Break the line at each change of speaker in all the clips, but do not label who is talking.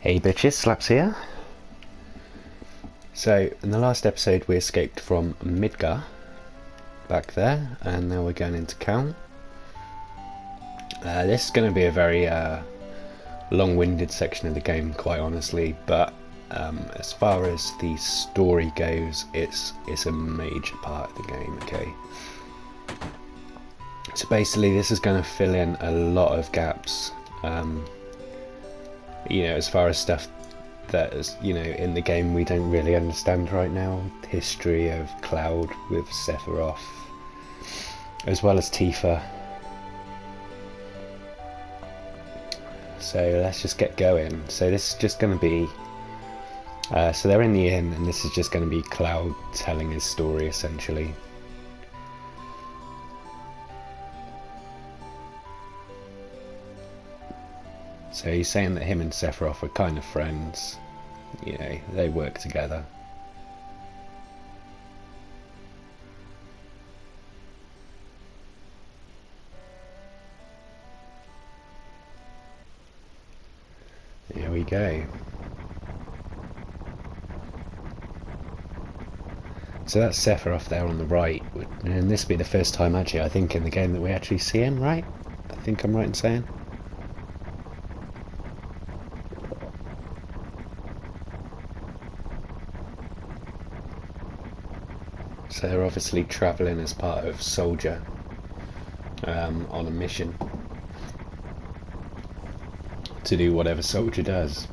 Hey bitches, Slaps here. So, in the last episode we escaped from Midgar, back there, and now we're going into Count. This is going to be a very long-winded section of the game, quite honestly, but as far as the story goes, it's a major part of the game, okay? So basically this is going to fill in a lot of gaps, you know, as far as stuff that is, you know, in the game we don't really understand right now. History of Cloud with Sephiroth, as well as Tifa. So let's just get going. So this is just going to be, so they're in the inn, and this is just going to be Cloud telling his story, essentially. So he's saying that him and Sephiroth are kind of friends, you know, they work together. Here we go. So that's Sephiroth there on the right, and this will be the first time actually, I think, in the game that we actually see him, right? I think I'm right in saying. So they're obviously travelling as part of Soldier, on a mission to do whatever Soldier does.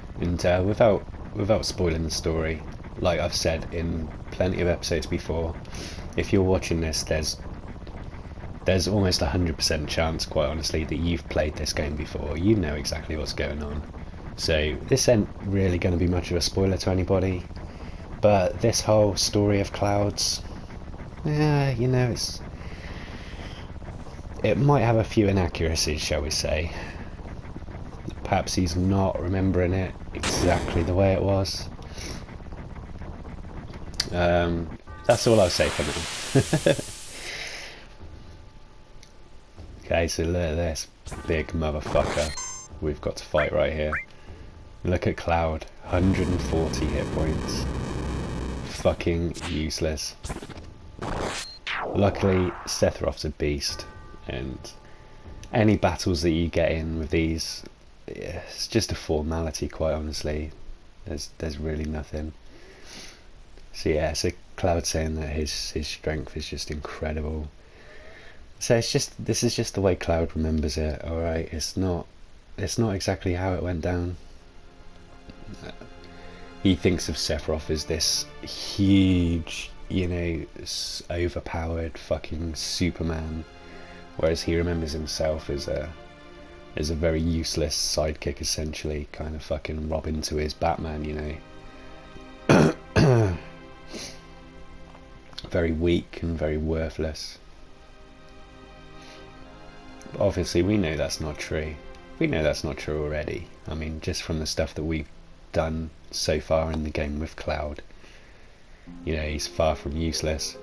And without spoiling the story, like I've said in plenty of episodes before, if you're watching this, there's almost 100% chance, quite honestly, that you've played this game before. You know exactly what's going on. So this ain't really going to be much of a spoiler to anybody. But this whole story of Cloud's, yeah, you know, it might have a few inaccuracies, shall we say. Perhaps he's not remembering it exactly the way it was. That's all I'll say for now. Okay, so look at this big motherfucker we've got to fight right here. Look at Cloud, 140 hit points. Fucking useless. Luckily, Sephiroth's a beast, and any battles that you get in with these, it's just a formality, quite honestly. There's really nothing. So yeah, so Cloud saying that his strength is just incredible. So this is just the way Cloud remembers it. All right, it's not exactly how it went down. He thinks of Sephiroth as this huge, you know, overpowered fucking Superman, whereas he remembers himself as a very useless sidekick, essentially, kind of fucking Robin to his Batman, you know. Very weak and very worthless. Obviously we know that's not true. We know that's not true already. I mean, just from the stuff that we've done so far in the game with Cloud. You know, he's far from useless.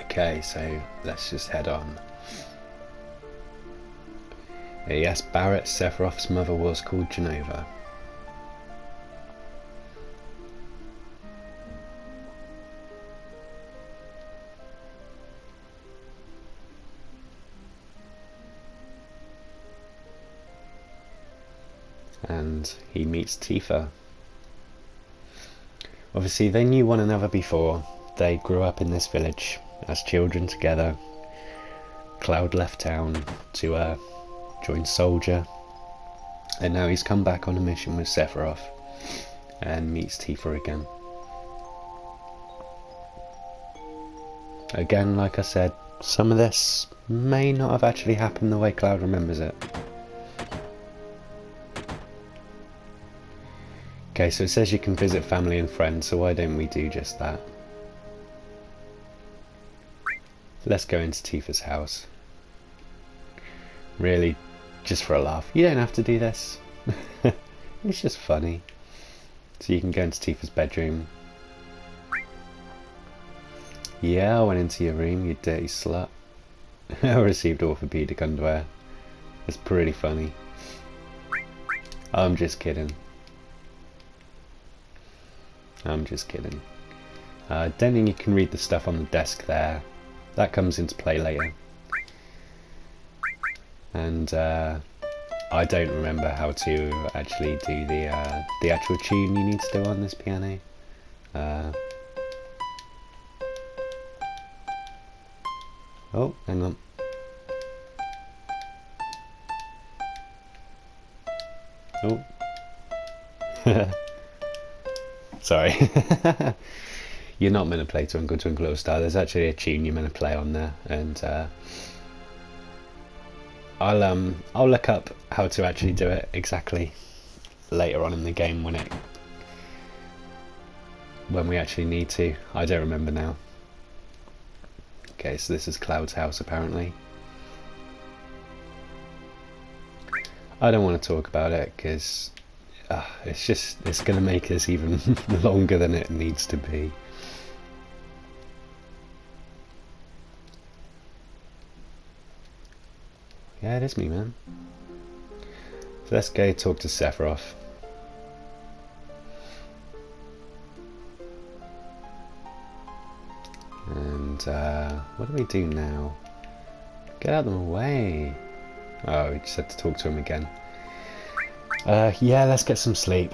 Okay, so let's just head on. Yes, Barrett, Sephiroth's mother, was called Genova. And he meets Tifa. Obviously they knew one another before. They grew up in this village as children together. Cloud left town to join Soldier, and now he's come back on a mission with Sephiroth and meets Tifa again. Again, like I said, some of this may not have actually happened the way Cloud remembers it. Okay, so it says you can visit family and friends, so why don't we do just that? let's go into Tifa's house. Really, just for a laugh. You don't have to do this. It's just funny. So you can go into Tifa's bedroom. Yeah, I went into your room, you dirty slut. I received orthopedic underwear. It's pretty funny. I'm just kidding. I'm just kidding. Don't think you can read the stuff on the desk there. That comes into play later. And I don't remember how to actually do the actual tune you need to do on this piano. Oh, hang on. Oh. Sorry. You're not meant to play Twinkle Twinkle Little Star. There's actually a tune you're meant to play on there, and I'll look up how to actually do it exactly later on in the game when we actually need to. I don't remember now. Okay, so this is Cloud's house apparently. I don't want to talk about it because it's going to make this even longer than it needs to be. Yeah, it is me, man. So let's go talk to Sephiroth. And what do we do now? Get out of the way. Oh, we just had to talk to him again. Yeah, let's get some sleep.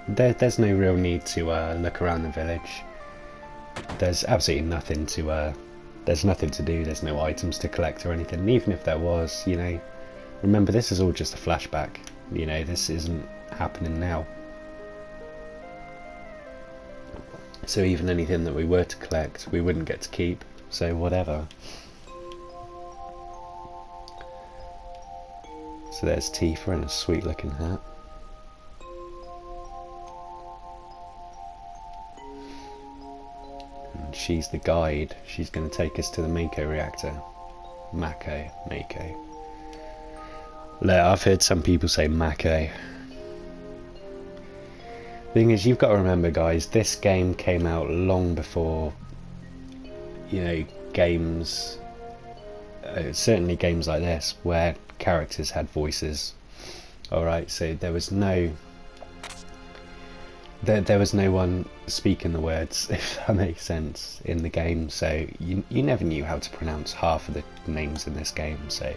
There's no real need to look around the village. There's absolutely nothing to there's nothing to do, there's no items to collect or anything. And even if there was, you know, remember this is all just a flashback. You know, this isn't happening now. So even anything that we were to collect, we wouldn't get to keep. So whatever. So there's Tifa in a sweet looking hat. And she's the guide. She's going to take us to the Mako reactor. Mako. Look, I've heard some people say Mako. Thing is, you've got to remember, guys, this game came out long before, you know, games, certainly games like this, where characters had voices. Alright, so there was no one speaking the words, if that makes sense, in the game, so you never knew how to pronounce half of the names in this game. So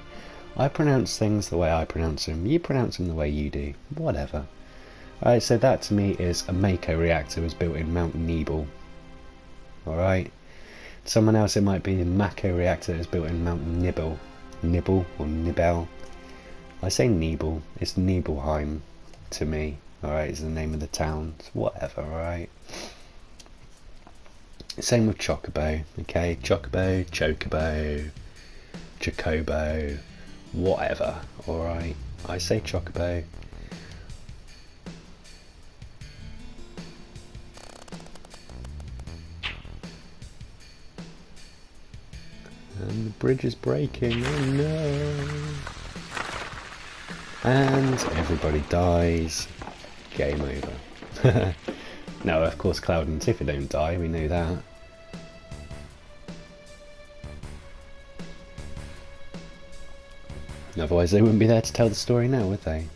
I pronounce things the way I pronounce them, you pronounce them the way you do, whatever. Alright, so that to me is a Mako reactor was built in Mount Nebel. Alright. Someone else, it might be a Mako reactor that is built in Mount Nibel. Nibel or Nibel. I say Nebel, it's Nibelheim to me. Alright, it's the name of the town. It's whatever, alright. Same with Chocobo, okay? Chocobo, Chocobo, Chocobo, whatever, alright. I say Chocobo. And the bridge is breaking, oh no! And everybody dies. Game over. Now, of course, Cloud and Tifa don't die, we know that. Otherwise they wouldn't be there to tell the story now, would they?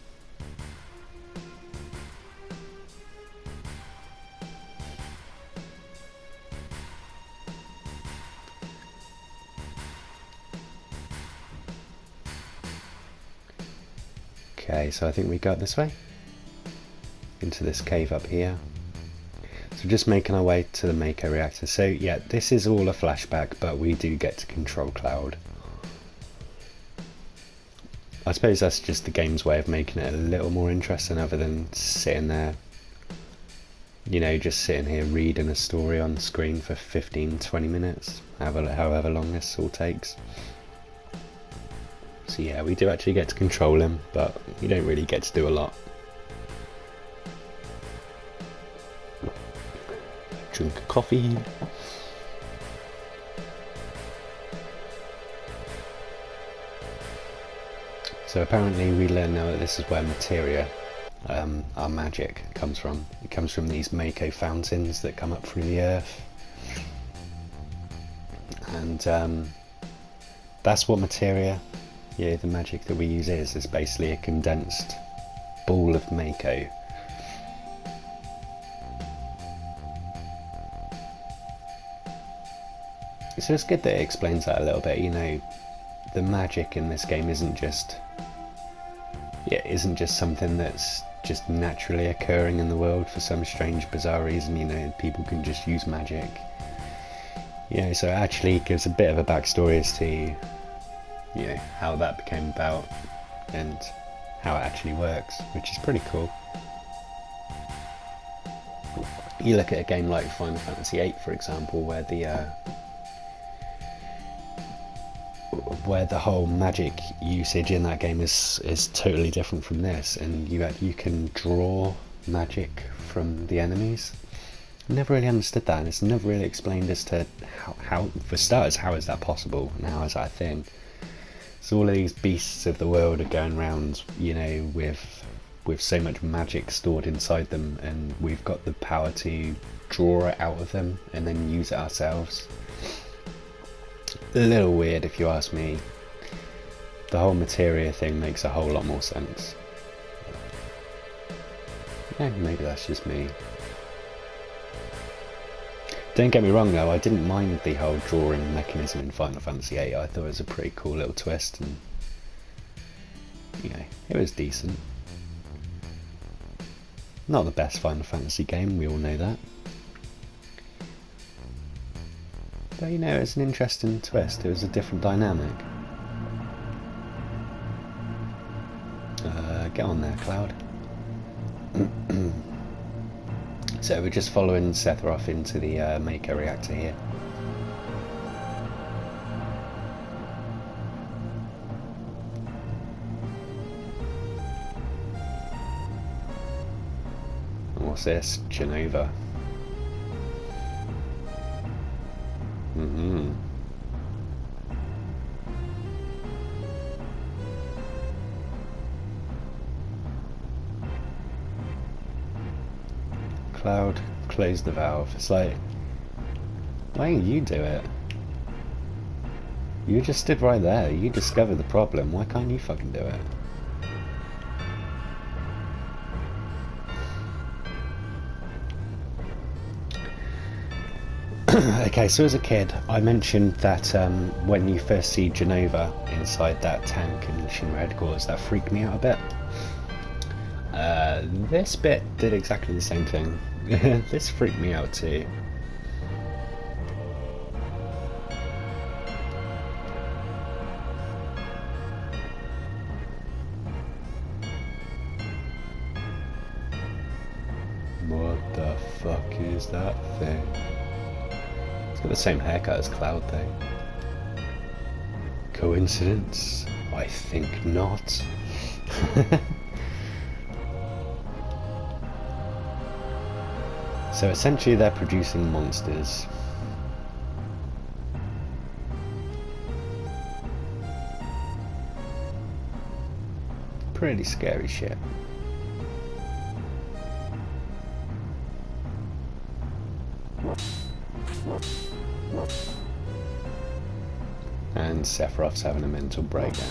Okay, so I think we go this way. Into this cave up here. So just making our way to the Mako reactor. So yeah, this is all a flashback, but we do get to control Cloud. I suppose that's just the game's way of making it a little more interesting, other than sitting there, you know, just sitting here reading a story on screen for 15-20 minutes, however long this all takes. So yeah, we do actually get to control him, but you don't really get to do a lot. Drink coffee. So apparently we learn now that this is where materia, our magic, comes from. It comes from these Mako fountains that come up through the earth. And that's what materia, yeah, the magic that we use is. It's basically a condensed ball of Mako. So it's good that it explains that a little bit. You know, the magic in this game isn't just something that's just naturally occurring in the world for some strange, bizarre reason. You know, people can just use magic. You know, so it actually gives a bit of a backstory as to, you know, how that became about and how it actually works, which is pretty cool. You look at a game like Final Fantasy VIII, for example, where the whole magic usage in that game is totally different from this, and you can draw magic from the enemies. I never really understood that, and it's never really explained as to how for starters, how is that possible, and how is that a thing? So all of these beasts of the world are going around, you know, with so much magic stored inside them, and we've got the power to draw it out of them and then use it ourselves. A little weird if you ask me. The whole materia thing makes a whole lot more sense. Yeah, maybe that's just me. Don't get me wrong though, I didn't mind the whole drawing mechanism in Final Fantasy VIII. I thought it was a pretty cool little twist, and you know, it was decent. Not the best Final Fantasy game, we all know that. But you know, it's an interesting twist, it was a different dynamic. Get on there, Cloud. So we're just following Sephiroth into the Mako reactor here. And what's this? Genova. Cloud, close the valve. It's like, why don't you do it? You just stood right there. You discovered the problem. Why can't you fucking do it? Okay, so as a kid, I mentioned that when you first see Genova inside that tank in Shinra headquarters, that freaked me out a bit. This bit did exactly the same thing. This freaked me out too. What the fuck is that thing? It's got the same haircut as Cloud though. Coincidence? I think not. So essentially they're producing monsters. Pretty scary shit. And Sephiroth's having a mental breakdown.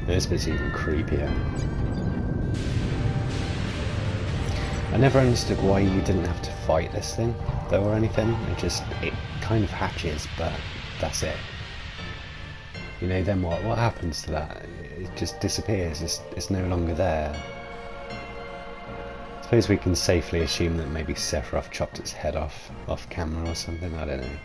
This bit's even creepier. I never understood why you didn't have to fight this thing, though, or anything. It kind of hatches, but that's it. You know, then what? What happens to that? It just disappears. It's no longer there. I suppose we can safely assume that maybe Sephiroth chopped its head off camera or something. I don't know.